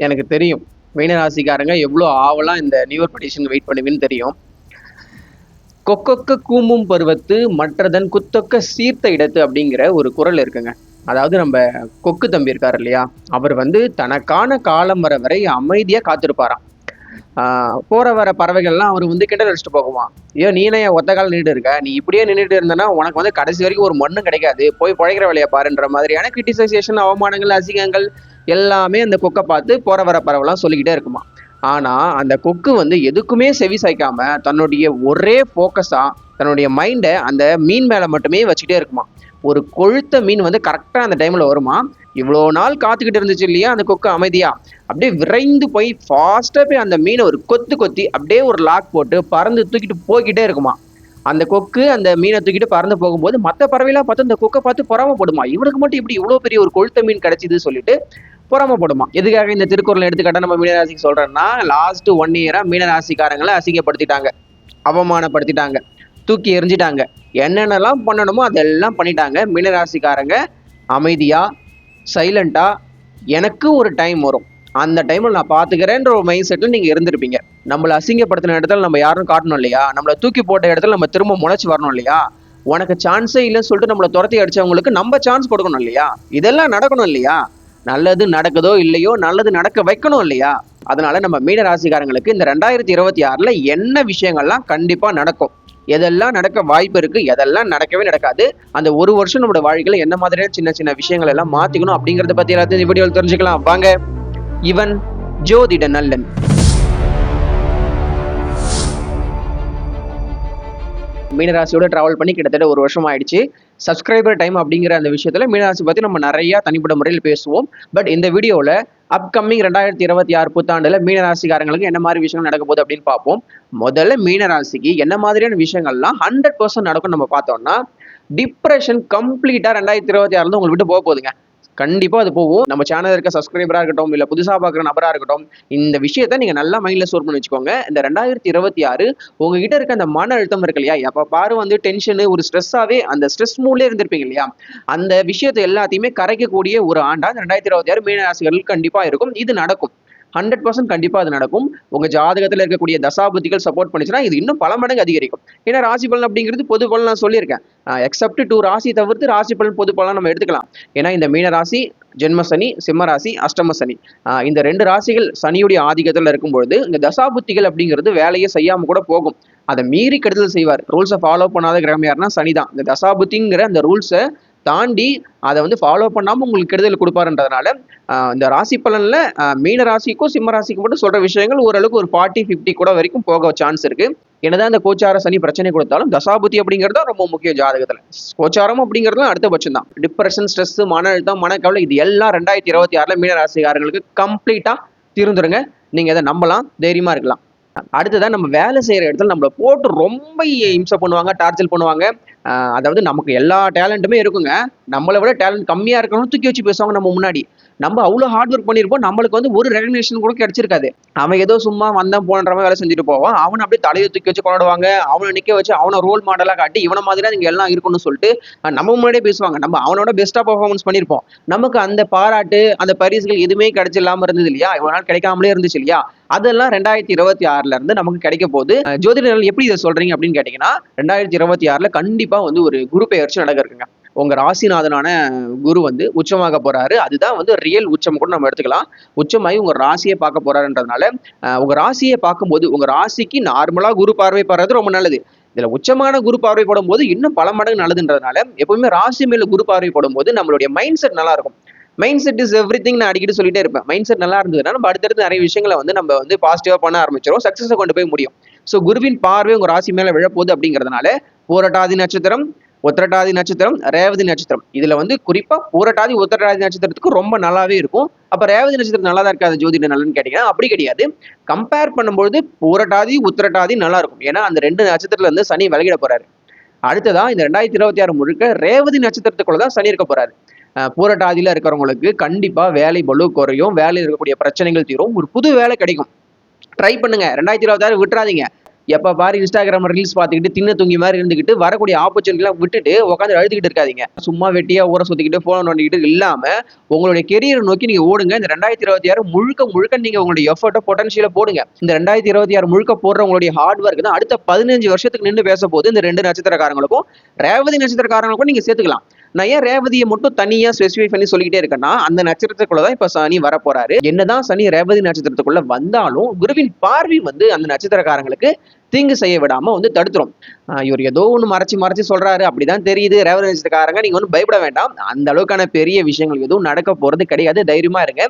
எனக்கு தெரியும் மீனராசிக்காரங்க எவ்வளோ ஆவலாம் இந்த நியூ இயர் பெட்டிஷன் வெயிட் பண்ணுவீன்னு தெரியும். கொக்கொக்க கூமும் பருவத்து மற்றதன் குத்தொக்க சீர்த்த இடத்து அப்படிங்கிற ஒரு குறள் இருக்குங்க. அதாவது நம்ம கொக்கு தம்பி இருக்காரு இல்லையா, அவர் வந்து தனக்கான காலம் வரை அமைதியா காத்திருப்பாராம். போற வர பறவைகள்லாம் அவர் வந்து கிண்டல் அடிச்சுட்டு போகுவான். ஐயோ நீனே ஒத்த கால நின்றுட்டு இருக்க, நீ இப்படியே நின்றுட்டு இருந்தனா உனக்கு வந்து கடைசி வரைக்கும் ஒரு மண்ணும் கிடைக்காது, போய் பழைக்கிற வேலையை பாருன்ற மாதிரியான கிரிட்டிசைசேஷன், அவமானங்கள், அசிங்கங்கள் எல்லாமே அந்த கொக்கை பார்த்து போற வர பறவைலாம் சொல்லிக்கிட்டே இருக்குமா. ஆனா அந்த கொக்கு வந்து எதுக்குமே செவி சாய்க்காம தன்னுடைய ஒரே போக்கஸா தன்னுடைய மைண்டை அந்த மீன் மேல மட்டுமே வச்சுட்டே இருக்குமா. ஒரு கொழுத்த மீன் வந்து கரெக்டா அந்த டைம்ல வருமா. இவ்வளோ நாள் காத்துக்கிட்டு இருந்துச்சு இல்லையா அந்த கொக்கு அமைதியா, அப்படியே விரைந்து போய் ஃபாஸ்டா போய் அந்த மீனை ஒரு கொத்து கொத்தி அப்படியே ஒரு லாக் போட்டு பறந்து தூக்கிட்டு போய்கிட்டே இருக்குமா. அந்த கொக்கு அந்த மீனை தூக்கிட்டு பறந்து போகும்போது மற்ற பறவைலாம் பார்த்து அந்த கொக்கை பார்த்து பொறாமப்படுமா. இவனுக்கு மட்டும் இப்படி இவ்வளோ பெரிய ஒரு கொழுத்த மீன் கிடைச்சிது சொல்லிட்டு பொறாமப்படுமா. எதுக்காக இந்த திருக்குறள் எடுத்துக்காட்டா நம்ம மீனராசிக்கு சொல்றேன்னா, லாஸ்ட் 1 இயரா மீனராசிக்காரங்களை அசிங்கப்படுத்திட்டாங்க, அவமானப்படுத்திட்டாங்க, தூக்கி எறிஞ்சிட்டாங்க, என்னென்னலாம் பண்ணணுமோ அதெல்லாம் பண்ணிட்டாங்க. மீனராசிக்காரங்க அமைதியா சைலண்டா எனக்கு ஒரு டைம் வரும், அந்த டைம்ல நான் பாத்துக்கிறேன்ற ஒரு மைண்ட் செட்ல நீங்க இருந்திருப்பீங்க. நம்மளை அசிங்கப்படுத்தின இடத்துல நம்ம யாரும் காட்டணும் இல்லையா, நம்மளை தூக்கி போட்ட இடத்துல நம்ம திரும்ப முளைச்சு வரணும் இல்லையா, உனக்கு சான்ஸே இல்லைன்னு சொல்லிட்டு நம்மளை துரத்தி அடிச்சவங்களுக்கு நம்ம சான்ஸ் கொடுக்கணும் இல்லையா, இதெல்லாம் நடக்கணும் இல்லையா, நல்லது நடக்குதோ இல்லையோ நல்லது நடக்க வைக்கணும் இல்லையா. அதனால நம்ம மீன ராசிக்காரங்களுக்கு இந்த 2026ல என்ன விஷயங்கள்லாம் கண்டிப்பா நடக்கும், எதெல்லாம் நடக்க வாய்ப்பு இருக்கு, எதெல்லாம் நடக்கவே நடக்காது, அந்த ஒரு வருஷம் நம்மளோட வாழ்க்கையில என்ன மாதிரியான சின்ன சின்ன விஷயங்கள் எல்லாம் மாத்திக்கணும் அப்படிங்கறத பத்தி எல்லாத்தையும் இந்த வீடியோவில் தெரிஞ்சுக்கலாம் வாங்க. இவன் ஜோதிட நல்லன். மீனராசியோட டிராவல் பண்ணி கிட்டத்தட்ட ஒரு வருஷம் ஆயிடுச்சு. சப்ஸ்கிரைபர் டைம் அப்படிங்கிற அந்த விஷயத்துல மீனராசி பத்தி நம்ம நிறைய தனிப்பட்ட முறையில் பேசுவோம். பட் இந்த வீடியோல அப்கமிங் 2026 புத்தாண்டுல மீனராசிக்காரங்களுக்கு என்ன மாதிரி விஷயங்கள் நடக்க போகுது அப்படின்னு பார்ப்போம். முதல்ல மீனராசிக்கு என்ன மாதிரியான விஷயங்கள்லாம் 100% நடக்கும் நம்ம பார்த்தோம்னா, டிப்ரெஷன் கம்ப்ளீட்டா 2026 உங்களுக்கு விட்டு போக போகுதுங்க. கண்டிப்பா அது போகும். நம்ம சேனல் இருக்க சப்ஸ்கிரைபரா இருக்கட்டும், இல்ல புதுசா பாக்குற நபரா இருக்கட்டும், இந்த விஷயத்த நீங்க நல்லா மைண்ட்ல ஸ்டோர் பண்ணி வச்சுக்கோங்க. இந்த 2026 உங்ககிட்ட இருக்க அந்த மன அழுத்தம் இருக்கு இல்லையா, எப்ப பாரு வந்து டென்ஷனு, ஒரு ஸ்ட்ரெஸ்ஸாவே அந்த ஸ்ட்ரெஸ் மூட்லயே இருந்திருப்பீங்க இல்லையா, அந்த விஷயத்தை எல்லாத்தையுமே கரைக்கக்கூடிய ஒரு ஆண்டா 2026 மீன ராசிகளுக்கு கண்டிப்பா இருக்கும். இது நடக்கும். 100% கண்டிப்பா அது நடக்கும். உங்க ஜாதகத்துல இருக்கக்கூடிய தசாபுத்திகள் சப்போர்ட் பண்ணிச்சுன்னா இது இன்னும் பல மடங்கு அதிகரிக்கும். ஏன்னா ராசி பலன் அப்படிங்கிறது பொது பலன் நான் சொல்லியிருக்கேன். எக்ஸப்ட் 2 ராசி தவிர்த்து ராசி பலன் பொது பலன் நம்ம எடுத்துக்கலாம். ஏன்னா இந்த மீன ராசி ஜென்ம சனி, சிம்ம ராசி, அஷ்டம சனி, இந்த 2 ராசிகள் சனியுடைய ஆதிக்கத்துல இருக்கும்பொழுது இந்த தசாபுத்திகள் அப்படிங்கிறது வேலையை செய்யாம கூட போகும். அதை மீறி கெடுதல் செய்வார். ரூல்ஸை ஃபாலோ பண்ணாத கிரகம் யாருன்னா சனிதான். இந்த தசாபுத்திங்கிற அந்த ரூல்ஸை தாண்டி அதை வந்து ஃபாலோ பண்ணாம உங்களுக்கு கெடுதல் கொடுப்பாருன்றதுனால இந்த ராசி பலன்ல மீன ராசிக்கும் சிம்ம ராசிக்கும் மட்டும் சொல்ற விஷயங்கள் ஓரளவுக்கு ஒரு 40-50 கூட வரைக்கும் போக சான்ஸ் இருக்கு. என்னதான் இந்த கோச்சார சனி பிரச்சனை கொடுத்தாலும் தசாபுத்தி அப்படிங்கிறது ரொம்ப முக்கியம் ஜாதகத்துல. கோச்சாரம் அப்படிங்கிறதுலாம் அடுத்த பட்சம் தான். டிப்ரெஷன், ஸ்ட்ரெஸ், மன அழுத்தம், மனக்கவலை இது எல்லாம் 2026 மீன ராசிக்காரங்களுக்கு கம்ப்ளீட்டா தீர்ந்துருங்க. நீங்க இதை நம்பலாம், தைரியமா இருக்கலாம். அடுத்ததான் நம்ம வேலை செய்யற இடத்துல நம்மளை போட்டு ரொம்ப இம்சை பண்ணுவாங்க, டார்ச்சல் பண்ணுவாங்க. அதாவது நமக்கு எல்லா டேலண்ட்டுமே இருக்குங்க, நம்மளை விட டேலண்ட் கம்மியா இருக்கணும் தூக்கி வச்சு பேசுவாங்க நம்ம முன்னாடி. நம்ம அவ்வளோ ஹார்ட் ஒர்க் பண்ணியிருப்போம், நம்மளுக்கு வந்து ஒரு ரெகக்னேஷன் கூட கிடைச்சிருக்காது. அவன் ஏதோ சும்மா வந்தான் போன்ற மாதிரி வேலை செஞ்சுட்டு போவான். அவனை அப்படியே தலையை தூக்கி வச்சு கொண்டாடுவாங்க, அவனை நிக்க வச்சு அவனை ரோல் மாடலா காட்டி இவனை மாதிரி நீங்க எல்லாம் இருக்கணும்னு சொல்லிட்டு நம்ம முன்னாடியே பேசுவாங்க. நம்ம அவனோட பெஸ்டா பெர்ஃபார்மன்ஸ் பண்ணியிருப்போம். நமக்கு அந்த பாராட்டு, அந்த பரிசுகள் எதுவுமே கிடைச்சில்லாம இருந்தது இல்லையா, இவ்வளவு நாள் கிடைக்காமலே இருந்துச்சு இல்லையா, அதெல்லாம் 2026 இருந்து நமக்கு கிடைக்க போகுது. ஜோதிடர்கள் எப்படி இதை சொல்றீங்க அப்படின்னு கேட்டீங்கன்னா, 2026 கண்டிப்பா வந்து ஒரு குரு பெயர்ச்சி நடக்க இருக்குங்க. உங்க ராசிநாதனான குரு வந்து உச்சமாக போறாரு. அதுதான் வந்து ரியல் உச்சம் கூட நம்ம எடுத்துக்கலாம். உச்சமாகி உங்க ராசியை பார்க்க போறாருன்றதுனால உங்க ராசியை பார்க்கும்போது உங்க ராசிக்கு நார்மலா குரு பார்வை படுறது ரொம்ப நல்லது. இதுல உச்சமான குரு பார்வை படும் போது இன்னும் பல மடங்கு நல்லதுன்றதுனால எப்பவுமே ராசி மேல குரு பார்வை படும் போது நம்மளுடைய மைண்ட் செட் நல்லா இருக்கும். Mind set is every thing நான் அடிக்கடி சொல்லிட்டே இருப்பேன். மைண்ட் செட் நல்லா இருந்ததுன்னா நம்ம அடுத்தடுத்து நிறைய விஷயங்களை வந்து நம்ம வந்து பாசிட்டிவா பண்ண ஆரம்பிச்சிடும், சக்சஸை கொண்டு போய் முடியும். ஸோ குருவின் பார்வை உங்க ராசி மேல விழப்போகுது அப்படிங்கிறதுனால பூரட்டாதி நட்சத்திரம், உத்திரட்டாதி நட்சத்திரம், ரேவதி நட்சத்திரம், இதுல வந்து குறிப்பா பூரட்டாதி உத்திரட்டாதி நட்சத்திரத்துக்கு ரொம்ப நல்லாவே இருக்கும். அப்ப ரேவதி நட்சத்திரம் நல்லா தான் இருக்காது ஜோதிட நல்லன்னு கேட்டீங்கன்னா அப்படி கிடையாது. கம்பேர் பண்ணும்போது பூரட்டாதி உத்திரட்டாதி நல்லா இருக்கும். ஏன்னா அந்த 2 நட்சத்திரத்துல இருந்து சனி விலகிட போறாரு. அடுத்ததான் இந்த 2026 முழுக்க ரேவதி நட்சத்திரத்துக்குள்ளதான் சனி இருக்க போறாரு. பூரட்டாதியில இருக்கிறவங்களுக்கு கண்டிப்பா வேலை பளு குறையும், வேலையில் இருக்கக்கூடிய பிரச்சனைகள் தீரும், ஒரு புது வேலை கிடைக்கும். ட்ரை பண்ணுங்க, 2026 விட்டுறாதீங்க. எப்ப பாரு இன்ஸ்டாகிராம் ரீல்ஸ் பார்த்துக்கிட்டு தின்ன தூங்கி மாதிரி இருந்துகிட்டு வரக்கூடிய ஆப்பர்ச்சுனிட்டிலாம் விட்டுட்டு உட்காந்து அழுதுகிட்டு இருக்காதீங்க. சும்மா வெட்டியா ஊற சுத்திக்கிட்டு போன் நோண்டிக்கிட்டு இல்லாம உங்களுடைய கெரியர் நோக்கி நீங்க ஓடுங்க. இந்த 2026 முழுக்க முழுக்க நீங்க உங்களுடைய எஃபர்ட்டை பொட்டன்ஷியலை போடுங்க. இந்த 2026 முழுக்க போடுற உங்களுடைய ஹார்ட் ஒர்க் தான் அடுத்த 15 வருஷத்துக்கு நின்று பேச போது. இந்த 2 நட்சத்திரக்காரங்களுக்கும் ரேவதி நட்சத்திரக்காரங்களுக்கும் நீங்க சேர்த்துக்கலாம். நான் ஏன் ரேவதியை மட்டும் தனியா ஸ்பெசிஃபை பண்ணி சொல்லிக்கிட்டே இருக்கேன்னா, அந்த நட்சத்திரத்துக்குள்ளதான் இப்ப சனி வர போறாரு. என்னதான் சனி ரேவதி நட்சத்திரத்துக்குள்ள வந்தாலும் குருவின் பார்வை அந்த நட்சத்திரக்காரங்களுக்கு தீங்கு செய்ய விடாம தடுத்துரும். இவர் ஏதோ ஒண்ணு மறைச்சு மறைச்சு சொல்றாரு அப்படிதான் தெரியுது. ரேவதி நட்சத்திரக்காரங்க நீங்க பயப்பட வேண்டாம். அந்த அளவுக்கான பெரிய விஷயங்கள் எதுவும் நடக்க போறது கிடையாது. தைரியமா இருங்க.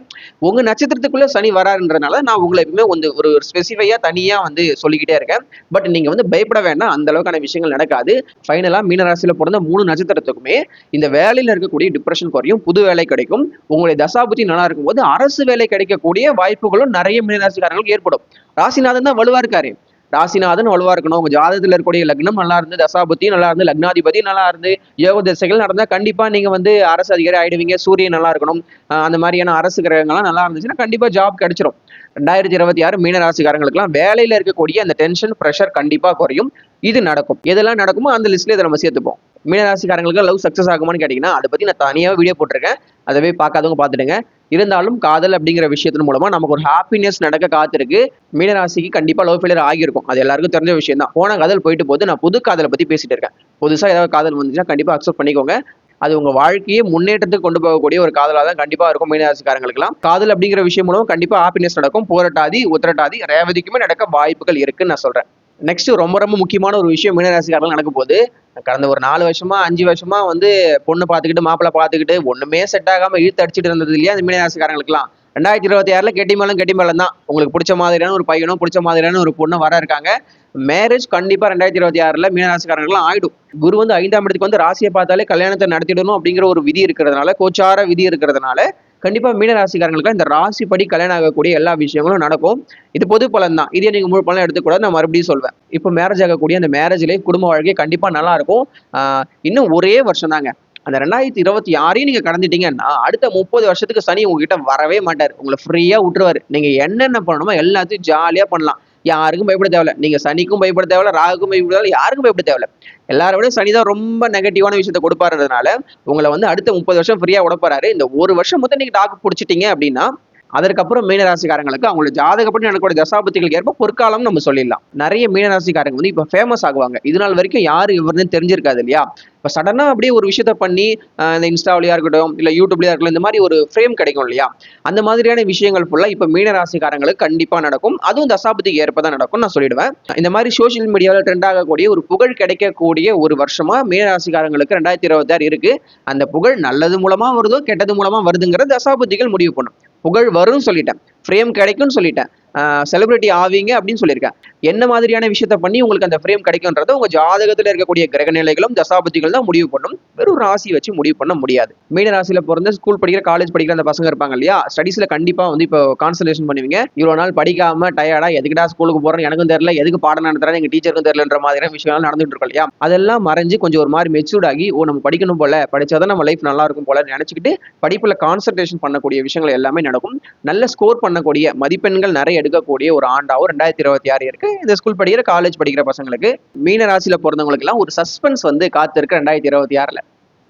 உங்க நட்சத்திரத்துக்குள்ள சனி வராருன்றனால நான் உங்களை எப்பவுமே ஒரு ஸ்பெசிஃபையா தனியா சொல்லிக்கிட்டே இருக்கேன். பட் நீங்க பயப்பட வேண்டாம். அந்த அளவுக்கான விஷயங்கள் நடக்காது. ஃபைனலா மீனராசியில பிறந்த 3 நட்சத்திரத்துக்குமே இந்த வேலையில இருக்கக்கூடிய டிப்ரெஷன் குறையும். புது வேலை கிடைக்கும். உங்களுடைய தசாபுத்தி நல்லா இருக்கும்போது அரசு வேலை கிடைக்கக்கூடிய வாய்ப்புகளும் நிறைய மீனராசிக்காரங்களுக்கு ஏற்படும். ராசிநாதன் தான் வலுவா இருக்காரு. ராசிநாதன் வலுவா இருக்கணும். உங்க ஜாதகத்துல இருக்கக்கூடிய லக்னம் நல்லா இருந்து, தசாபுத்தி நல்லா இருந்து, லக்னாதிபதி நல்லா இருந்து, யோக திசைகள் நடந்தா கண்டிப்பா நீங்க அரசு அதிகாரி ஆயிடுவீங்க. சூரியன் நல்லா இருக்கணும். அந்த மாதிரியான அரசு கிரகங்கள்லாம் நல்லா இருந்துச்சுன்னா கண்டிப்பா ஜாப் கிடைச்சிரும். 2026 மீன ராசிக்காரங்களுக்குலாம் வேலையில இருக்கக்கூடிய அந்த டென்ஷன் பிரஷர் கண்டிப்பா குறையும். இது நடக்கும். எதெல்லாம் நடக்குமோ அந்த லிஸ்ட்ல இதை நம்ம சேர்த்துப்போம். மீனராசிக்காரங்களுக்கு லவ் சக்சஸ் ஆகுமான்னு கேட்டீங்கன்னா அதை பத்தி நான் தனியாக வீடியோ போட்டிருக்கேன். அதவே பார்க்காதவங்க பார்த்துடுங்க. இருந்தாலும் காதல் அப்படிங்கிற விஷயத்தின் மூலமா நமக்கு ஒரு ஹாப்பினஸ் நடக்க காத்திருக்கு. மீனராசிக்கு கண்டிப்பா லவ் ஃபெயிலியர் ஆகியிருக்கும். அது எல்லாருக்கும் தெரிஞ்ச விஷயம் தான். போன காதல் போயிட்டு போது நான் புது காதலை பத்தி பேசிட்டு இருக்கேன். புதுசா ஏதாவது காதல் வந்துச்சுன்னா கண்டிப்பா அக்செப்ட் பண்ணிக்கோங்க. அது உங்க வாழ்க்கையை முன்னேற்றத்துக்கு கொண்டு போகக்கூடிய ஒரு காதலாக தான் கண்டிப்பா இருக்கும். மீனராசிக்காரங்களுக்குலாம் காதல் அப்படிங்கிற விஷயம் மூலம் கண்டிப்பா ஹாப்பினஸ் நடக்கும். போராட்டாதி உத்திரட்டாதி ரேவதிக்குமே நடக்க வாய்ப்புகள் இருக்குன்னு நான் சொல்றேன். நெக்ஸ்ட் ரொம்ப ரொம்ப முக்கியமான ஒரு விஷயம் மீனராசிக்காரர்கள் நடக்க போகுது. கடந்த ஒரு 4 வருஷமா 5 வருஷமா பொண்ணு பார்த்துக்கிட்டு மாப்பிள்ளை பார்த்துக்கிட்டு ஒண்ணுமே செட் ஆகாம இழுத்து அடிச்சுட்டு இருந்தது இல்லையா அந்த மீனராசிக்காரங்களுக்குலாம் 2026 கெட்டி மேளம் தான். உங்களுக்கு பிடிச்ச மாதிரியான ஒரு பையனும் பிடிச்ச மாதிரியான ஒரு பொண்ணு வர இருக்காங்க. மேரேஜ் கண்டிப்பா 2026 மீனராசிக்காரங்களும் ஆயிடும். குரு 5ஆம் இடத்துக்கு ராசியை பார்த்தாலே கல்யாணத்தை நடத்திடணும் அப்படிங்கிற ஒரு விதி இருக்கிறதுனால, கோச்சார விதி இருக்கிறதுனால கண்டிப்பா மீனராசிக்காரங்களுக்கு இந்த ராசிப்படி கல்யாணம் ஆகக்கூடிய எல்லா விஷயங்களும் நடக்கும். இது பொது பலன் தான். இதே நீங்க முழு பலன் எடுத்துக்கூடாது. நான் மறுபடியும் சொல்வேன். இப்போ மேரேஜ் ஆகக்கூடிய அந்த மேரேஜ் லைஃப் குடும்ப வாழ்க்கை கண்டிப்பா நல்லா இருக்கும். இன்னும் ஒரே வருஷம் தாங்க. அந்த 2026 நீங்க கடந்துட்டீங்கன்னா அடுத்த 30 வருஷத்துக்கு சனி உங்ககிட்ட வரவே மாட்டார். உங்களை ஃப்ரீயா விட்டுருவாரு. நீங்க என்னென்ன பண்ணணுமோ எல்லாத்தையும் ஜாலியா பண்ணலாம். யாருக்கும் பயப்பட தேவையில்ல. நீங்க சனிக்கும் பயப்பட தேவையில்ல, ராகுக்கும் பயப்பட தேவையில்ல, யாருக்கும் பயப்பட தேவையில்ல. எல்லாரை விட சனிதான் ரொம்ப நெகட்டிவான விஷயத்த கொடுப்பாருன்றதுனால உங்களை அடுத்த 30 வருஷம் ஃப்ரீயா விட போறாரு. இந்த ஒரு வருஷம் மொத்தம் நீங்க டாக்கு பிடிச்சிட்டீங்க அப்படின்னா அதற்கப்புறம் மீனராசிக்காரங்களுக்கு அவங்களோட ஜாதகப்படி நடக்கக்கூடிய தசாபுத்திகளுக்கு ஏற்ப பொற்காலம் நம்ம சொல்லிடலாம். நிறைய மீனராசிக்காரங்க இப்ப ஃபேமஸ் ஆகுவாங்க. இது நாள் வரைக்கும் யாரு இவருன்னு தெரிஞ்சிருக்காது இல்லையா? இப்ப சடனா அப்படியே ஒரு விஷயத்த பண்ணி இந்த இன்ஸ்டாவிலயா இருக்கட்டும் இல்ல யூடியூப்லயா இருக்கட்டும் இந்த மாதிரி ஒரு ஃப்ரேம் கிடைக்கும் இல்லையா? அந்த மாதிரியான விஷயங்கள் ஃபுல்லா இப்ப மீனராசிக்காரங்களுக்கு கண்டிப்பா நடக்கும். அதுவும் தசாபுத்திக்கு ஏற்பதான் நடக்கும் நான் சொல்லிடுவேன். இந்த மாதிரி சோசியல் மீடியாவில் ட்ரெண்ட் ஆகக்கூடிய ஒரு புகழ் கிடைக்கக்கூடிய ஒரு வருஷமா மீனராசிக்காரங்களுக்கு 2026 இருக்கு. அந்த புகழ் நல்லது மூலமா வருதோ கெட்டது மூலமா வருதுங்கிற தசாபுத்திகள் முடிவு பண்ணும். புகழ் வரும்னு சொல்லிட்டேன். ஃப்ரேம் கிடைக்கும்னு சொல்லிட்டேன். செலிபிரிட்டி ஆவீங்க அப்படின்னு சொல்லியிருக்கேன். என்ன மாதிரியான விஷயத்த பண்ணி உங்களுக்கு அந்த ஃப்ரேம் கிடைக்கும்ன்றத உங்க ஜாதகத்துல இருக்கக்கூடிய கிரக நிலைகளும் தசாபுத்திகள் தான் முடிவு பண்ணும். வெறும் ராசி வச்சு முடிவு பண்ண முடியாது. மீன ராசியில பிறந்த ஸ்கூல் படிக்கிற காலேஜ் படிக்கிற அந்த பசங்க இருப்பாங்க இல்லையா? ஸ்டடீஸ்ல கண்டிப்பா இப்போ கான்சன்ட்ரேஷன் பண்ணுவீங்க. இவ்வளவு நாள் படிக்காம டயர்டா எதுக்குடா ஸ்கூலுக்கு போறேன்னு எனக்கும் தெரியல, எதுக்கு பாடம் நடத்துறாங்க எங்க டீச்சருக்கும் தெரியலன்ற மாதிரியான விஷயங்கள் நடந்துட்டு இருக்கும் இல்லையா? அதெல்லாம் மறைஞ்சு கொஞ்சம் ஒரு மாதிரி மெச்சூர்ட் ஆகி நம்ம படிக்கணும் போல, படிச்சாதான் நம்ம லைஃப் நல்லா இருக்கும் போல நினைச்சுக்கிட்டு படிப்புல கான்சன்ட்ரேஷன் பண்ணக்கூடிய விஷயங்கள் எல்லாமே நடக்கும். நல்ல ஸ்கோர் பண்ணக்கூடிய மதிப்பெண்கள் நிறைய எடுக்கக்கூடிய ஒரு ஆண்டாவும் 2026 இருக்கு. இந்த ஸ்கூல் படிக்கிற காலேஜ் படிக்கிற பசங்களுக்கு மீன ராசியில பிறந்தவங்களுக்கு எல்லாம் ஒரு சஸ்பென்ஸ் காத்து இருக்கு 2026.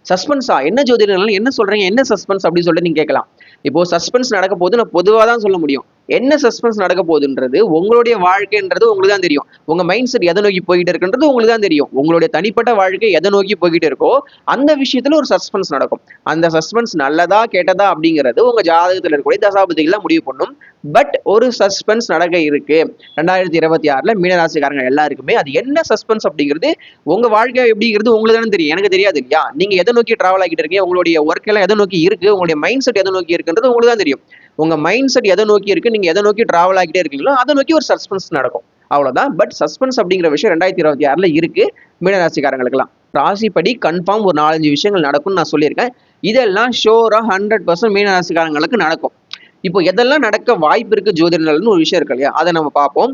சஸ்பென்ஸா என்ன ஜோதிடர்கள் என்ன சொல்றீங்க, என்ன சஸ்பென்ஸ் அப்படின்னு சொல்லிட்டு நீங்க கேட்கலாம். இப்போ சஸ்பென்ஸ் நடக்க போது நான் பொதுவா தான் சொல்ல முடியும். என்ன சஸ்பென்ஸ் நடக்க போகுதுன்றது உங்களுடைய வாழ்க்கைன்றது உங்களுக்கு தான் தெரியும். உங்க மைண்ட் செட் எதை நோக்கி போய்கிட்டு இருக்குன்றது உங்களுக்கு தான் தெரியும். உங்களுடைய தனிப்பட்ட வாழ்க்கை எதை நோக்கி போய்கிட்டு இருக்கோ அந்த விஷயத்துல ஒரு சஸ்பென்ஸ் நடக்கும். அந்த சஸ்பென்ஸ் நல்லதா கெட்டதா அப்படிங்கிறது உங்க ஜாதகத்துல இருக்கக்கூடிய தசாபதிகள்லாம் முடிவு பண்ணும். பட் ஒரு சஸ்பென்ஸ் நடக்க இருக்கு 2026 மீனராசிக்காரங்க எல்லாருக்குமே. அது என்ன சஸ்பென்ஸ் அப்படிங்கிறது உங்க வாழ்க்கை எப்படிங்கிறது உங்களுக்கு தானே தெரியும், எனக்கு தெரியாது இல்லையா? நீங்க எதை நோக்கி டிராவல் ஆகிட்டு இருக்கீங்க, உங்களுடைய ஒர்க் எல்லாம் எதை நோக்கி இருக்கு, உங்களுடைய மைண்ட் செட் எதை நோக்கி இருக்குன்றது உங்களுக்கு தான் தெரியும். உங்க மைண்ட் செட் எதை நோக்கி இருக்கு, நீங்க எதை நோக்கி டிராவல் ஆகிட்டே இருக்கீங்களோ அதை நோக்கி ஒரு சஸ்பென்ஸ் நடக்கும். அவ்வளவுதான். பட் சஸ்பென்ஸ் அப்படிங்கிற விஷயம் 2026 இருக்கு மீனராசிக்காரங்களுக்குலாம். ராசிப்படி கன்ஃபார்ம் ஒரு 4-5 விஷயங்கள் நடக்கும்னு நான் சொல்லியிருக்கேன். இதெல்லாம் ஷோரா 100% மீனராசிக்காரங்களுக்கு நடக்கும். இப்போ எதெல்லாம் நடக்க வாய்ப்பு இருக்கு ஜோதிடர்கள்னு ஒரு விஷயம் இருக்கு இல்லையா, அதை நம்ம பார்ப்போம்.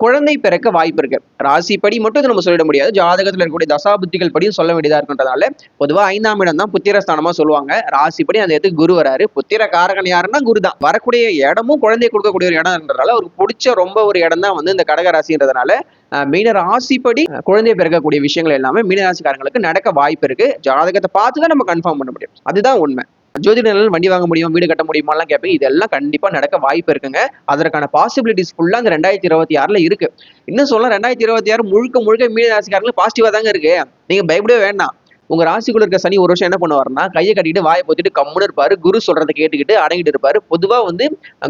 குழந்தை பிறக்க வாய்ப்பு இருக்கு. ராசிப்படி மட்டும் இதை நம்ம சொல்லிட முடியாது, ஜாதகத்துல இருக்கக்கூடிய தசாபுத்திகள் படியும் சொல்ல வேண்டியதா இருக்குன்றதால பொதுவா 5ஆம் இடம் தான் புத்திரஸ்தானமா சொல்லுவாங்க. ராசிப்படி அந்த இடத்துக்கு குரு வராரு. புத்திர காரகன் யாருன்னா குரு தான். வரக்கூடிய இடமும் குழந்தையை கொடுக்கக்கூடிய ஒரு இடம்ன்றதால அவருக்கு பிடிச்ச ரொம்ப ஒரு இடம் தான் வந்து இந்த கடக ராசின்றதுனால மீன ராசிப்படி குழந்தை பிறக்கக்கூடிய விஷயங்கள் எல்லாமே மீனராசிக்காரங்களுக்கு நடக்க வாய்ப்பு இருக்கு. ஜாதகத்தை பார்த்து தான் நம்ம கன்ஃபார்ம் பண்ண முடியும். அதுதான் உண்மை. ஜோதிடர்கள் வண்டி வாங்க முடியும், வீடு கட்ட முடியுமாலாம் கேட்பீங்க. இதெல்லாம் கண்டிப்பா நடக்க வாய்ப்பு இருக்குங்க. அதற்கான பாசிபிலிட்டிஸ் ஃபுல்லா இந்த 2026ல இருக்கு. இன்னும் சொல்ல 2026 முழுக்க முழுக்க மீன ராசிக்காரங்களுக்கு பாசிட்டிவா தாங்க இருக்கு. நீங்க பயப்படவே வேண்டாம். உங்க ராசிக்குள்ள இருக்க சனி ஒரு வருஷம் என்ன பண்ணுவாருன்னா, கையை கட்டிட்டு வாயை பொத்திட்டு கம்முன்னு இருப்பாரு. குரு சொல்றதை கேட்டுக்கிட்டு அடங்கிட்டு இருப்பாரு. பொதுவா வந்து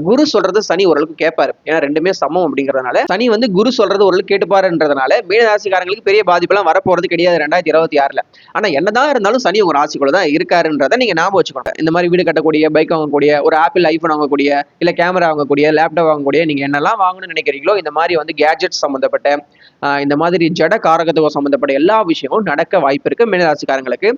குரு சொல்றதை சனி ஓரளவுக்கு கேட்பாரு. ஏன்னா ரெண்டுமே சமம் அப்படிங்கறதுனால சனி வந்து குரு சொல்றது ஓரளவுக்கு கேட்டுப்பாருன்றதுனால மீன ராசிக்காரங்களுக்கு பெரிய பாதிப்பெல்லாம் வரப்போறது கிடையாது 2026ல. ஆனா என்னதான் இருந்தாலும் சனி உங்க ராசிக்குள்ள தான் இருக்காருன்றதை நீங்க ஞாபகம் வச்சுக்கோங்க. இந்த மாதிரி வீடு கட்டக்கூடிய, பைக் வாங்கக்கூடிய, ஒரு ஆப்பிள் ஐபோன் வாங்கக்கூடிய, இல்ல கேமரா வாங்கக்கூடிய, லேப்டாப் வாங்கக்கூடிய, நீங்க என்னெல்லாம் வாங்கணும்னு நினைக்கிறீங்களோ இந்த மாதிரி வந்து கேட்ஜெட் சம்பந்தப்பட்ட இந்த மாதிரி ஜட காரகத்துவம் சம்பந்தப்பட்ட எல்லா விஷயங்களும் நடக்க வாய்ப்பு இருக்கு மீனராசிக்காரங்களுக்கு.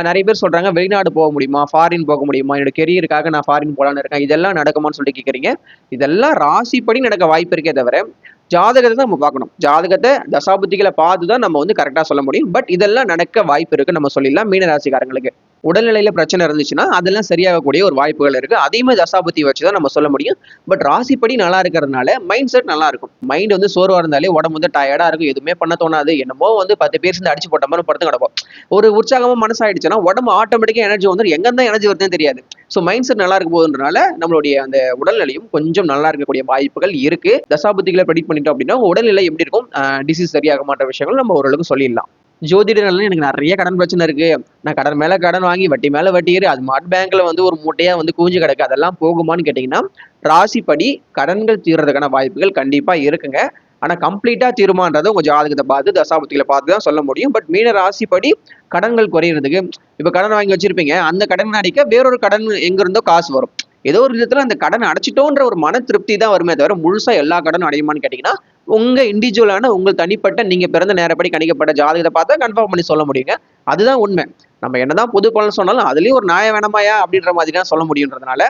நிறைய பேர் சொல்றாங்க வெளிநாடு போக முடியுமா, ஃபாரின் போக முடியுமா, என்னோட கெரியருக்காக நான் ஃபாரின் போலான்னு இருக்கேன், இதெல்லாம் நடக்குமான்னு சொல்லிட்டு கேட்குறீங்க. இதெல்லாம் ராசிப்படி நடக்க வாய்ப்பு இருக்கே தவிர ஜாதகத்தை தான் நம்ம பார்க்கணும். ஜாதகத்தை தசாபுத்திகளை பார்த்து தான் நம்ம வந்து கரெக்டா சொல்ல முடியும். பட் இதெல்லாம் நடக்க வாய்ப்பு இருக்கு நம்ம சொல்லிடலாம் மீனராசிக்காரங்களுக்கு. உடல்நிலையில பிரச்சனை இருந்துச்சுன்னா அதெல்லாம் சரியாகக்கூடிய ஒரு வாய்ப்புகள் இருக்கு. அதையுமே தசாபுத்தி வச்சுதான் நம்ம சொல்ல முடியும். பட் ராசிப்படி நல்லா இருக்கிறதுனால மைண்ட் செட் நல்லா இருக்கும். மைண்ட் வந்து சோர்வா இருந்தாலே உடம்பு வந்து டயர்டா இருக்கும், எதுவுமே பண்ண தோணாது. என்னமோ வந்து 10 பேர் சேர்ந்து அடிச்சு போட்ட மாதிரி படுத்து கிடக்கும். ஒரு உற்சாகமா மனசாயிடுச்சுன்னா உடம்பு ஆட்டோமேட்டிக்கா எனர்ஜி வந்து எங்க இருந்தா எனர்ஜி வருதுன்னு தெரியாது. ஸோ மைண்ட் செட் நல்லா இருக்கும் போதுன்றனால நம்மளுடைய அந்த உடல்நிலையும் கொஞ்சம் நல்லா இருக்கக்கூடிய வாய்ப்புகள் இருக்கு. தசாபுத்திகளை ப்ரெடிக்ட் பண்ணிட்டோம் அப்படின்னா உடல்நிலை எப்படி இருக்கும், டிசீஸ் சரியாக மாற்ற விஷயங்கள் நம்ம ஓரளவுக்கு சொல்லிடலாம். ஜோதிடர்கள் எனக்கு நிறைய கடன் பிரச்சனை இருக்கு, நான் கடன் மேல கடன் வாங்கி வட்டி மேல வட்டி ஏறி அது மாட் பேங்க்ல வந்து ஒரு மூட்டையா வந்து கூஞ்சு கிடக்கு, அதெல்லாம் போகுமான்னு கேட்டீங்கன்னா ராசிப்படி கடன்கள் தீர்றதுக்கான வாய்ப்புகள் கண்டிப்பா இருக்குங்க. ஆனா கம்ப்ளீட்டா தீருமான்றதை உங்க ஜாதகத்தை பார்த்து தசாபுத்திகளை பார்த்து தான் சொல்ல முடியும். பட் மீன ராசிப்படி கடன்கள் குறையிறதுக்கு, இப்ப கடன் வாங்கி வச்சிருப்பீங்க, அந்த கடன் அடிக்க வேறொரு கடன் எங்க இருந்தோ காசு வரும். ஏதோ ஒரு விதத்துல அந்த கடன் அடைச்சிட்டோன்ற ஒரு மன திருப்தி தான் வருமே தவிர முழுசா எல்லா கடனும் அடையுமான்னு கேட்டீங்கன்னா உங்க இண்டிவிஜுவலான உங்கள் தனிப்பட்ட நீங்க பிறந்த நேரப்படி கணிக்கப்பட்ட ஜாதகத்தை பார்த்தா கன்ஃபார்ம் பண்ணி சொல்ல முடியுங்க. அதுதான் உண்மை. நம்ம என்னதான் பொது பலன் சொன்னாலும் அதுலயும் ஒரு நியாயம் வேணாமாயா அப்படின்ற மாதிரி தான் சொல்ல முடியுன்றதுனால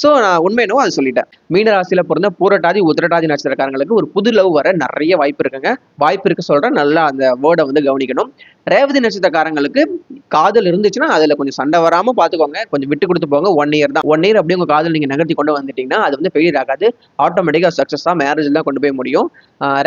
சோ நான் உண்மை என்னவோ அதை சொல்லிட்டேன். மீன ராசியில பிறந்த பூரட்டாதி உத்திரட்டாதி நட்சத்திரக்காரங்களுக்கு ஒரு புது லவ் வர நிறைய வாய்ப்பு இருக்குங்க. வாய்ப்பு இருக்கு சொல்றேன், நல்லா அந்த வேர்டை வந்து கவனிக்கணும். ரேவதி நட்சத்திரக்காரங்களுக்கு காதல் இருந்துச்சுன்னா அதுல கொஞ்சம் சண்டை வராம பாத்துக்கோங்க, கொஞ்சம் விட்டு கொடுத்து போங்க. 1 இயர் தான். 1 இயர் அப்படியே உங்க காதல் நீங்க நகர்த்தி கொண்டு வந்துட்டீங்கன்னா அது வந்து ஃபெயிலியர் ஆகாது, ஆட்டோமேட்டிக்கா சக்சஸா மேரேஜ் தான் கொண்டு போய் முடியும்.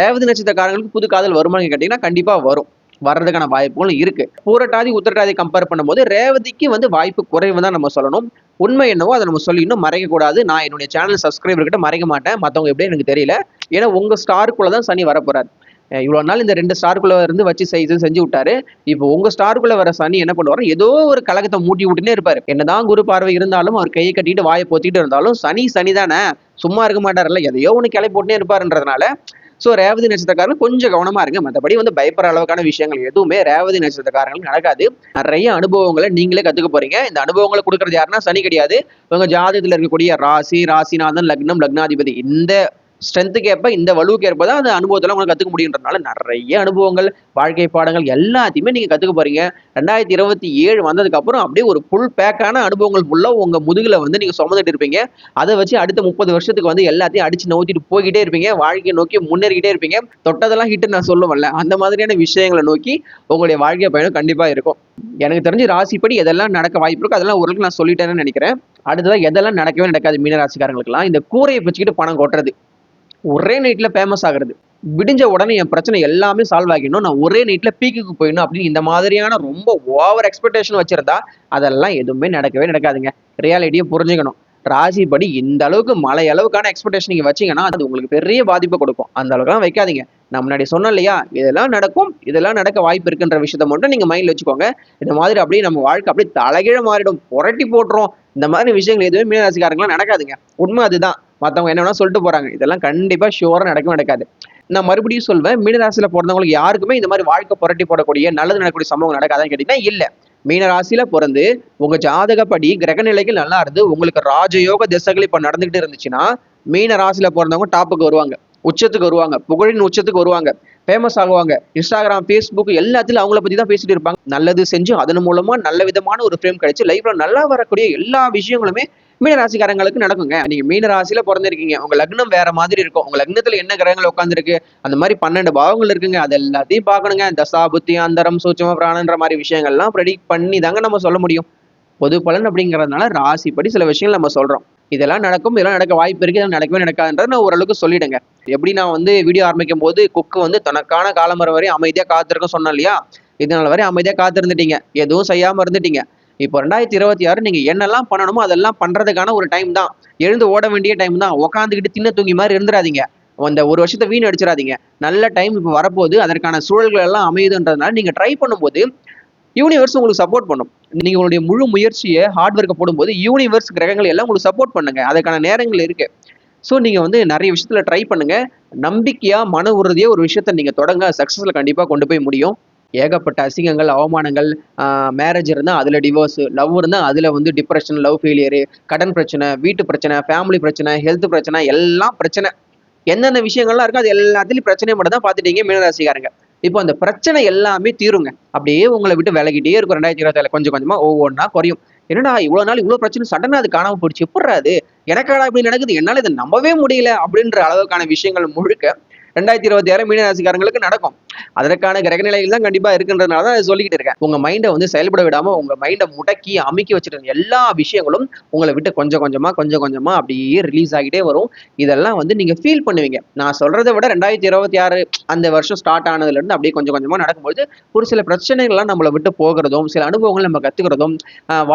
ரேவதி நட்சத்திரக்காரங்களுக்கு புது காதல் வருமானு கேட்டீங்கன்னா கண்டிப்பா வரும், வர்றதுக்கான வாய்ப்புகளும் இருக்கு. பூரட்டாதி உத்திரட்டாதி கம்பேர் பண்ணும்போது ரேவதிக்கு வந்து வாய்ப்பு குறைவு தான் நம்ம சொல்லணும். உண்மை என்னவோ அதை நம்ம சொல்லி இன்னும் மறைக்க கூடாது. நான் என்னுடைய சேனல் சப்ஸ்கிரைபர் கிட்ட மறைக்க மாட்டேன், மற்றவங்க எப்படியும் எனக்கு தெரியல. ஏன்னா உங்க ஸ்டாருக்குள்ளதான் சனி வரப்போறாரு. இவ்வளவு நாள் இந்த 2 ஸ்டாருக்குள்ள இருந்து வச்சு செஞ்சு விட்டாரு. இப்போ உங்க ஸ்டாருக்குள்ள வர சனி என்ன பண்ணுவாரு, ஏதோ ஒரு கலகத்தை மூட்டி விட்டுனே இருப்பாரு. என்னதான் குரு பார்வை இருந்தாலும் அவர் கையை கட்டிட்டு வாயை பொத்திட்டு இருந்தாலும் சனி தானே, சும்மா இருக்க மாட்டாருல்ல, எதையோ ஒண்ணு கிளை போட்டுனே இருப்பாருன்றதுனால சோ ரேவதி நட்சத்திரக்காரங்க கொஞ்சம் கவனமா இருங்க. மற்றபடி வந்து பயப்படுற அளவுக்கான விஷயங்கள் எதுவுமே ரேவதி நட்சத்திரக்காரங்களுக்கு நடக்காது. நிறைய அனுபவங்களை நீங்களே கத்துக்க போறீங்க. இந்த அனுபவங்களை கொடுக்கறது யாருன்னா சனி கிடையாது, உங்க ஜாதகத்துல இருக்கக்கூடிய ராசி, ராசிநாதன், லக்னம், லக்னாதிபதி, இந்த ஸ்ட்ரென்த்துக்கு ஏற்ப இந்த வலுவுக்கு ஏற்ப தான் அந்த அனுபவத்தெல்லாம் உங்களுக்கு கத்துக்க முடியுன்றதுனால நிறைய அனுபவங்கள், வாழ்க்கை பாடங்கள் எல்லாத்தையுமே நீங்க கத்துக்க போறீங்க. 2027 வந்ததுக்கு அப்புறம் அப்படியே ஒரு ஃபுல் பேக்கான அனுபவங்கள் ஃபுல்லா உங்க முதுகுல வந்து நீங்க சுமந்துட்டு இருப்பீங்க. அதை வச்சு அடுத்த 30 வருஷத்துக்கு வந்து எல்லாத்தையும் அடிச்சு நோத்திட்டு போய்கிட்டே இருப்பீங்க. வாழ்க்கையை நோக்கி முன்னேறிக்கிட்டே இருப்பீங்க. தொட்டதெல்லாம் ஹிட் நான் சொல்லுவேன்ல, அந்த மாதிரியான விஷயங்களை நோக்கி உங்களுடைய வாழ்க்கை பயணம் கண்டிப்பா இருக்கும். எனக்கு தெரிஞ்சு ராசிப்படி எதெல்லாம் நடக்க வாய்ப்பு இருக்கு அதெல்லாம் ஓரளவுக்கு நான் சொல்லிட்டேன்னு நினைக்கிறேன். அடுத்ததான் எதெல்லாம் நடக்கவே நடக்காது மீனராசிக்காரங்களுக்குலாம், இந்த கூரையை வச்சுக்கிட்டு பணம் கொட்டுறது, ஒரே நைட்ல ஃபேமஸ் ஆகுறது, விடிஞ்ச உடனே என் பிரச்சனை எல்லாமே சால்வ் ஆகிடணும், நான் ஒரே நைட்ல பீக்குக்கு போயிடணும் அப்படின்னு இந்த மாதிரியான ரொம்ப ஓவர் எக்ஸ்பெக்டேஷன் வச்சிருந்தா அதெல்லாம் எதுவுமே நடக்கவே நடக்காதுங்க. ரியாலிட்டியை புரிஞ்சுக்கணும். ராசிப்படி இந்த அளவுக்கு மலை அளவுக்கான எக்ஸ்பெக்டேஷன் நீங்க வச்சீங்கன்னா அது உங்களுக்கு பெரிய பாதிப்பை கொடுக்கும். அந்த அளவுக்குலாம் வைக்காதீங்க. நான் முன்னாடி சொன்னேன் இல்லையா, இதெல்லாம் நடக்கும், இதெல்லாம் நடக்க வாய்ப்பு இருக்குன்ற விஷயத்த மட்டும் நீங்க மைண்ட்ல வச்சுக்கோங்க. இந்த மாதிரி அப்படியே நம்ம வாழ்க்கை அப்படியே தலைகீழ மாறிடும், புரட்டி போட்டுரும், இந்த மாதிரி விஷயங்கள் எதுவுமே மீனராசிக்காரங்களாம் நடக்காதுங்க. உண்மை அதுதான். மற்றவங்க என்ன வேணா சொல்லிட்டு போறாங்க, இதெல்லாம் கண்டிப்பா ஷுவரா நடக்காது. நான் மறுபடியும் சொல்வேன், மீனராசியில பிறந்தவங்களுக்கு யாருக்குமே இந்த மாதிரி வாழ்க்கை புரட்டி போடக்கூடிய நல்லது நடக்கக்கூடிய சம்பவம் நடக்காதான்னு கேட்டீங்கன்னா இல்ல. மீனராசியில பிறந்து உங்க ஜாதகப்படி கிரக நிலைகள் நல்லா இருந்து உங்களுக்கு ராஜயோக திசைகள் இப்ப நடந்துகிட்டு இருந்துச்சுன்னா மீன ராசியில பிறந்தவங்க டாப்புக்கு வருவாங்க, உச்சத்துக்கு வருவாங்க, புகழின் உச்சத்துக்கு வருவாங்க, ஃபேமஸ் ஆகுவாங்க. இன்ஸ்டாகிராம், ஃபேஸ்புக் எல்லாத்துலயும் அவங்கள பத்தி தான் பேசிட்டு இருப்பாங்க. நல்லது செஞ்சு அதன் மூலமா நல்ல விதமான ஒரு ஃப்ரேம் கிடைச்சு லைஃப்ல நல்லா வரக்கூடிய எல்லா விஷயங்களுமே மீனராசிக்காரங்களுக்கு நடக்குங்க. நீங்க மீன ராசியில பிறந்திருக்கீங்க, உங்க லக்னம் வேற மாதிரி இருக்கும். உங்க லக்னத்துல என்ன கிரகங்கள் உட்காந்துருக்கு, அந்த மாதிரி 12 பாவங்கள் இருக்குங்க. அது எல்லாத்தையும் பார்க்கணுங்க. தசா புத்தி அந்தரம் சூட்சும பிராணன்ற மாதிரி விஷயங்கள்லாம் ப்ரெடிக்ட் பண்ணி தாங்க நம்ம சொல்ல முடியும். பொது பலன் அப்படிங்கறதுனால ராசிப்படி சில விஷயங்கள் நம்ம சொல்றோம். இதெல்லாம் நடக்கும், இதெல்லாம் நடக்க வாய்ப்பு இருக்கு, இதெல்லாம் நடக்கவே நடக்காதுன்றத நான் ஓரளவுக்கு சொல்லிடுங்க. எப்படி நான் வந்து வீடியோ ஆரம்பிக்கும் போது குக்கு வந்து தனக்கான காலம் வரை அமைதியா காத்திருக்க சொன்னேன் இல்லையா, இதனால வரை அமைதியா காத்திருந்துட்டீங்க, எதுவும் செய்யாம இருந்துட்டீங்க. இப்போ 2026 நீங்க என்னெல்லாம் பண்ணணுமோ அதெல்லாம் பண்றதுக்கான ஒரு டைம் தான். எழுந்து ஓட வேண்டிய டைம் தான். உட்காந்துக்கிட்டு தின்ன தூங்கி மாதிரி இருந்துடாதீங்க. அந்த ஒரு வருஷத்தை வீண் அடிச்சிடாதீங்க. நல்ல டைம் இப்போ வரப்போகுது, அதற்கான சூழல்கள் எல்லாம் அமையுதுன்றதுனால நீங்க ட்ரை பண்ணும்போது யூனிவர்ஸ் உங்களுக்கு சப்போர்ட் பண்ணும். நீங்க உங்களுடைய முழு முயற்சியை ஹார்ட் ஒர்க்கை போடும்போது யூனிவர்ஸ் கிரகங்கள் எல்லாம் உங்களுக்கு சப்போர்ட் பண்ணுங்க. அதுக்கான நேரங்கள் இருக்கு. ஸோ நீங்க வந்து நிறைய விஷயத்துல ட்ரை பண்ணுங்க. நம்பிக்கையா மன உறுதியா ஒரு விஷயத்த நீங்க தொடங்க, சக்சஸ்ல கண்டிப்பா கொண்டு போய் முடியும். ஏகப்பட்ட அசிங்கங்கள், அவமானங்கள், மேரேஜ் இருந்தா அதுல டிவோர்ஸ், லவ் இருந்தா அதுல வந்து டிப்ரெஷன், லவ் ஃபெயிலியர், கடன் பிரச்சனை, வீட்டு பிரச்சனை, ஃபேமிலி பிரச்சனை, ஹெல்த் பிரச்சனை, எல்லாம் பிரச்சனை. என்னென்ன விஷயங்கள்லாம் இருக்கோ அது எல்லாத்துலயும் பிரச்சனையை மட்டும் தான் பார்த்துட்டீங்க மீனராசிக்காரங்க. இப்போ அந்த பிரச்சனை எல்லாமே தீருங்க. அப்படியே உங்களை விட்டு விலகிட்டே இருக்கும் 2027 கொஞ்சம் கொஞ்சமா ஒவ்வொன்றா குறையும். என்னடா இவ்வளவு நாள் இவ்வளவு பிரச்சனை சடனா அது காணாம போயிடுச்சு, எப்படிடா அது, எனக்காடா இப்படி நடக்குது, என்னால இதை நம்பவே முடியல அப்படின்ற அளவுக்கான விஷயங்கள் முழுக்க 2026 மீனராசிக்காரங்களுக்கு நடக்கும். அதற்கான கிரகநிலைகள் தான் கண்டிப்பா இருக்குன்றதுனால தான் சொல்லிக்கிட்டு இருக்கேன். உங்க மைண்டை வந்து செயல்பட விடாம உங்க மைண்டை முடக்கி அமுக்கி வச்சிருக்க எல்லா விஷயங்களும் உங்களை விட்டு கொஞ்சம் கொஞ்சமா அப்படியே ரிலீஸ் ஆகிட்டே வரும். இதெல்லாம் வந்து நீங்க ஃபீல் பண்ணுவீங்க. நான் சொல்றதை விட 2026 அந்த வருஷம் ஸ்டார்ட் ஆனதுல இருந்து அப்படியே கொஞ்சம் கொஞ்சமா நடக்கும்போது ஒரு சில பிரச்சனைகள்லாம் நம்மளை விட்டு போகிறதும், சில அனுபவங்கள் நம்ம கத்துக்கிறதும்,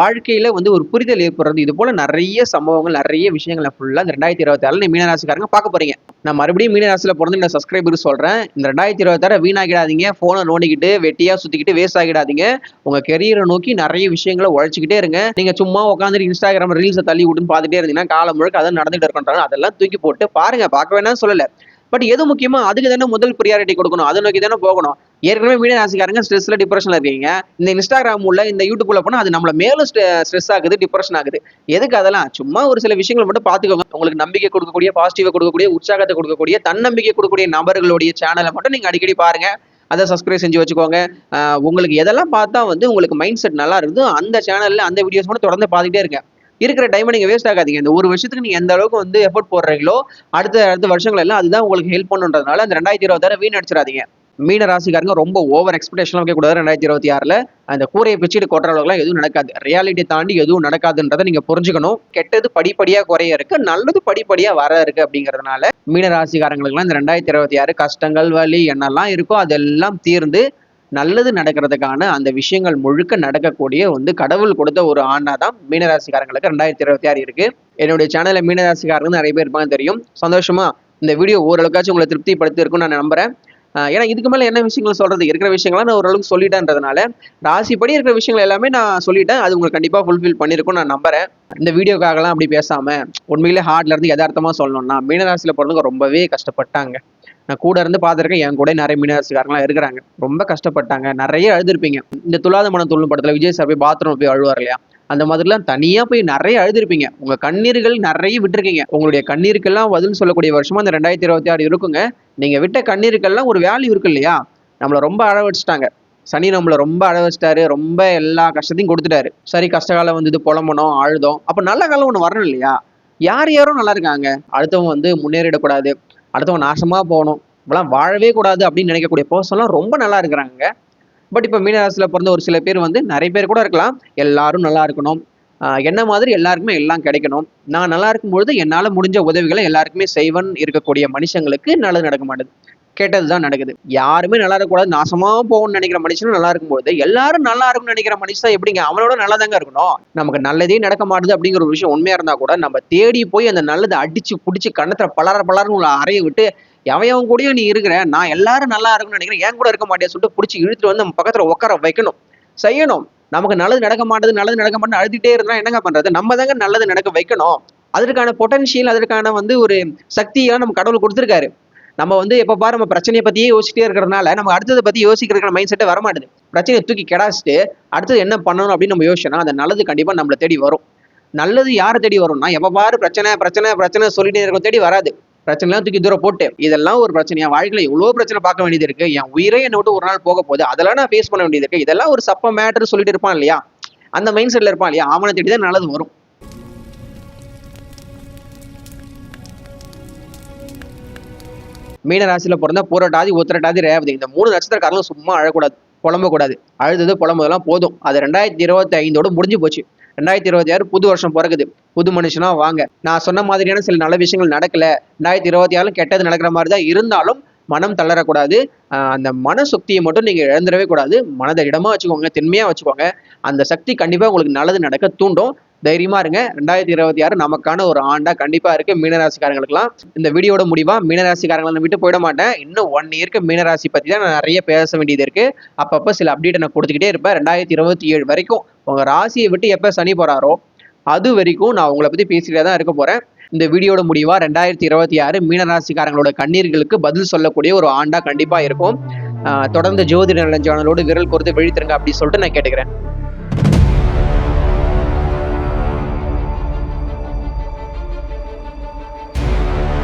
வாழ்க்கையில வந்து ஒரு புரிதல் ஏற்படுறது, இது போல நிறைய சம்பவங்கள், நிறைய விஷயங்களை ஃபுல்லா இந்த 2026 மீனராசிக்காரங்க பார்க்க போறீங்க. நான் மறுபடியும் மீனராசியில பிறந்து இந்த சப்ஸ்கிரைபருக்கு சொல்றேன், இந்த 2026 வீணாகிடாதீங்க. போனை நோண்டிக்கிட்டு வெட்டியா சுத்திக்கிட்டு வேஸ்ட் ஆகிடாதீங்க. உங்க கெரியரை நோக்கி நிறைய விஷயங்களை உழைச்சிக்கிட்டே இருங்க. நீங்க சும்மா உட்காந்து இன்ஸ்டாகிராம் ரீல்ஸை தள்ளி விட்டுன்னு பார்த்துட்டே இருந்தீங்கன்னா காலம் முழுக்க அதான் நடந்துட்டு இருக்கின்றாங்க. அதெல்லாம் தூக்கி போட்டு பாருங்க, பார்க்க வேணாம்னு சொல்லல. பட் எது முக்கியமா அதுக்கு தானே முதல் ப்ரியாரிட்டி கொடுக்கணும், அதை நோக்கி தானே போகணும். ஏற்கனவே மீடியா ராசிக்காரங்க ஸ்ட்ரெஸ்ல டிப்ரெஷன்ல இருக்கீங்க. இந்த இன்ஸ்டாகிராம் உள்ள இந்த யூடியூப்ல போனா அது நம்மள மேலும் ஸ்ட்ரெஸ் ஆகுது, டிப்ரெஷன் ஆகுது. எதுக்கு அதெல்லாம்? சும்மா ஒரு சில விஷயங்கள் மட்டும் பார்த்துக்கோங்க. உங்களுக்கு நம்பிக்கை கொடுக்கக்கூடிய, பாசிட்டிவா கொடுக்கக்கூடிய, உற்சாகத்தை கொடுக்கக்கூடிய, தன்னம்பிக்கை கொடுக்கக்கூடிய நபர்களுடைய சேனலை மட்டும் நீங்க அடிக்கடி பாருங்க. அதை சப்ஸ்கிரைப் செஞ்சு வச்சுக்கோங்க. உங்களுக்கு எதெல்லாம் பார்த்தா வந்து உங்களுக்கு மைண்ட் செட் நல்லா இருக்குது அந்த சேனல்ல அந்த வீடியோஸ் மட்டும் தொடர்ந்து பார்த்துட்டே இருங்க. இருக்கிற டைமை நீங்க வேஸ்ட் ஆகாதீங்க. இந்த ஒரு வருஷத்துக்கு நீங்க எந்த அளவுக்கு வந்து எஃபோர்ட் போடுறீங்களோ அடுத்த வருஷங்கள் எல்லாம் அதுதான் உங்களுக்கு ஹெல்ப் பண்ணுன்றதுனால அந்த 2026 வீண் அடிச்சிடாதீங்க. மீன ராசிக்காரங்க ரொம்ப ஓவர் எக்ஸ்பெக்டேஷன் வைக்க கூடாது. 2026 அந்த கூரையை பிச்சுட்டு கொட்டுற அளவுக்குலாம் எதுவும் நடக்காது. ரியாலிட்டி தாண்டி எதுவும் நடக்காதுன்றதை நீங்க புரிஞ்சுக்கணும். கெட்டது படிப்படியா குறைய இருக்கு, நல்லது படிப்படியா வர இருக்கு. அப்படிங்கிறதுனால மீன ராசிக்காரங்களுக்குலாம் இந்த 2026 கஷ்டங்கள், வலி என்னெல்லாம் இருக்கோ அதெல்லாம் தீர்ந்து நல்லது நடக்கிறதுக்கான அந்த விஷயங்கள் முழுக்க நடக்கக்கூடிய வந்து கடவுள் கொடுத்த ஒரு ஆண்டா தான் மீனராசிக்காரங்களுக்கு 2026 இருக்கு. என்னுடைய சேனல்ல மீனராசிக்காரங்க நிறைய பேர் இருப்பாங்க தெரியும். சந்தோஷமா இந்த வீடியோ ஓரளவுக்காச்சும் உங்களை திருப்திப்படுத்தி இருக்கும்னு நான் நம்புறேன். ஏன்னா இதுக்கு மேல என்ன விஷயங்கள் சொல்றது, இருக்கிற விஷயங்கள்லாம் நான் ஓரளவுக்கு சொல்லிட்டேன்றதுனால ராசிப்படி இருக்கிற விஷயங்கள் எல்லாமே நான் சொல்லிட்டேன். அது உங்களுக்கு கண்டிப்பா ஃபுல்ஃபில் பண்ணிருக்கும் நான் நம்புறேன். இந்த வீடியோக்காகலாம் அப்படி பேசாம உண்மையிலே ஹார்ட்ல இருந்து யதார்த்தமா சொல்லணும்னா மீனராசியில பிறந்தவங்க ரொம்பவே கஷ்டப்பட்டாங்க. நான் கூட இருந்து பார்த்துருக்கேன். என் கூட நிறைய மீனராசிக்காரங்களாம் இருக்கிறாங்க. ரொம்ப கஷ்டப்பட்டாங்க. நிறைய அழுதுருப்பீங்க. இந்த துலாத மனம் துள்ளும் படத்துல விஜய் சார் போய் பாத்ரூம் போய் அழுவார் இல்லையா, அந்த மாதிரிலாம் தனியா போய் நிறைய அழுதுருப்பீங்க. உங்க கண்ணீர்கள் நிறைய விட்டுருக்கீங்க. உங்களுடைய கண்ணீருக்கெல்லாம் பதில் சொல்லக்கூடிய வருஷமா இந்த 2026 இருக்குங்க. நீங்க விட்ட கண்ணீருக்கெல்லாம் ஒரு வேல்யூ இருக்கு இல்லையா. நம்மள ரொம்ப அழ வச்சுட்டாங்க. சனி நம்மள ரொம்ப அழ வச்சிட்டாரு. ரொம்ப எல்லா கஷ்டத்தையும் கொடுத்துட்டாரு. சரி, கஷ்டகாலம் வந்து புலம்பணும், அழுதோம். அப்ப நல்ல காலம் ஒண்ணு வரணும் இல்லையா. யாரும் நல்லா இருக்காங்க. அடுத்தவங்க வந்து முன்னேறிடக்கூடாது, அடுத்தவங்க நாசமா போகணும், இப்பெல்லாம் வாழவே கூடாது அப்படின்னு நினைக்கக்கூடிய பர்சன்லாம் ரொம்ப நல்லா இருக்கிறாங்க. பட் இப்போ மீனராசியில பிறந்த ஒரு சில பேர் வந்து நிறைய பேர் கூட இருக்கலாம், எல்லாரும் நல்லா இருக்கணும், என்ன மாதிரி எல்லாருக்குமே எல்லாம் கிடைக்கணும், நான் நல்லா இருக்கும்பொழுது என்னால் முடிஞ்ச உதவிகளை எல்லாருக்குமே செய்வன் இருக்கக்கூடிய மனுஷங்களுக்கு நல்லது நடக்க மாட்டேது, கேட்டதுதான் நடக்குது. யாருமே நல்லா இருக்கக்கூடாது, நாசமா போகணும்னு நினைக்கிற மனுஷனும் நல்லா இருக்கும்போது எல்லாரும் நல்லா இருக்கும்னு நினைக்கிற மனுஷன் எப்படிங்க அவனோட நல்லா தாங்க இருக்கணும். நமக்கு நல்லதே நடக்க மாட்டுது அப்படிங்கிற ஒரு விஷயம் உண்மையா இருந்தா கூட நம்ம தேடி போய் அந்த நல்லதை அடிச்சு பிடிச்சி கண்ணத்துல பலர்னு அறைய விட்டு எவன் கூடயும் நீ இருக்கிற, நான் எல்லாரும் நல்லா இருக்கும்னு நினைக்கிறேன், ஏன் கூட இருக்க மாட்டேன்னு சொல்லிட்டு பிடிச்சி இழுத்துட்டு வந்து நம்ம பக்கத்துல உட்கார வைக்கணும், செய்யணும். நமக்கு நல்லது நடக்க மாட்டேன்னு அழுதுட்டே இருந்தா என்னங்க பண்றது? நம்ம தாங்க நல்லது நடக்க வைக்கணும். அதற்கான பொட்டன்ஷியல், அதற்கான வந்து ஒரு சக்தியெல்லாம் நம்ம கடவுள் கொடுத்துருக்காரு. நம்ம வந்து எப்ப பாரு நம்ம பிரச்சனையை பத்தியே யோசிச்சுட்டே இருக்கிறதுனால நம்ம அடுத்ததை பத்தி யோசிக்கிறதுக்கான மைண்ட் செட்டே வரமாட்டுது. பிரச்சனையை தூக்கி கெடாச்சிட்டு அடுத்தது என்ன பண்ணணும் அப்படின்னு நம்ம யோசிச்சோம்னா அந்த நல்லது கண்டிப்பா நம்மளை தேடி வரும். நல்லது யாரை தேடி வரும்னா எப்ப பாரு பிரச்சனை சொல்லிட்டே இருக்க தேடி வராது. பிரச்சனை எல்லாம் தூக்கி தூரம் போட்டு இதெல்லாம் ஒரு பிரச்சனையா, வாழ்க்கையில எவ்வளவு பிரச்சனை பார்க்க வேண்டியது இருக்கு, என் உயிரே என்னை விட்டு ஒரு நாள் போக போகுது, அதெல்லாம் நான் ஃபேஸ் பண்ண வேண்டியது இருக்கு, இதெல்லாம் ஒரு சப்ப மேட்டர் சொல்லிட்டு இருப்பான் இல்லையா, அந்த மைண்ட் செட்ல இருப்பான் இல்லையா, அவனை தேடி தான் நல்லது வரும். மீன ராசியில பிறந்தா பூரட்டாதி, உத்திரட்டாதி, ரேவதி இந்த 3 நட்சத்திரக்காரங்களும் சும்மா அழக்கூடாது, புலம்பக்கூடாது. அழுதது புலம்புதெல்லாம் போதும். அது 2025ஓட முடிஞ்சு போச்சு. 2026 புது வருஷம் பிறகுது. புது மனுஷனா வாங்க. நான் சொன்ன மாதிரியான சில நல்ல விஷயங்கள் நடக்கல. 2026 கெட்டது நடக்கிற மாதிரி தான் இருந்தாலும் மனம் தளரக்கூடாது. அந்த மனசக்தியை மட்டும் நீங்க இழந்துடவே கூடாது. மனதை இடமா வச்சுக்கோங்க, திண்மையா வச்சுக்கோங்க. அந்த சக்தி கண்டிப்பா உங்களுக்கு நல்லது நடக்க தூண்டும். தைரியமா இருங்க. 2026 நமக்கான ஒரு ஆண்டா கண்டிப்பா இருக்கு மீனராசிக்காரங்களுக்குலாம். இந்த வீடியோட முடிவா மீனராசிக்காரங்களை நான் விட்டு போயிட மாட்டேன். இன்னும் 1 இயர்க்கு மீனராசி பத்தி தான் நான் நிறைய பேச வேண்டியது இருக்கு. அப்பப்ப சில அப்டேட் நான் கொடுத்துக்கிட்டே இருப்பேன். 2027 வரைக்கும் உங்க ராசியை விட்டு எப்ப சனி போறாரோ அது வரைக்கும் நான் உங்களை பத்தி பேசிட்டே தான் இருக்க போறேன். இந்த வீடியோட முடிவா 2026 மீனராசிக்காரங்களோட கண்ணீர்களுக்கு பதில் சொல்லக்கூடிய ஒரு ஆண்டா கண்டிப்பா இருக்கும். தொடர்ந்து ஜோதிட நலன் சேனலோடு விரல் கோர்த்து விழித்திருங்க அப்படி சொல்லிட்டு நான் கேட்டுக்கிறேன்.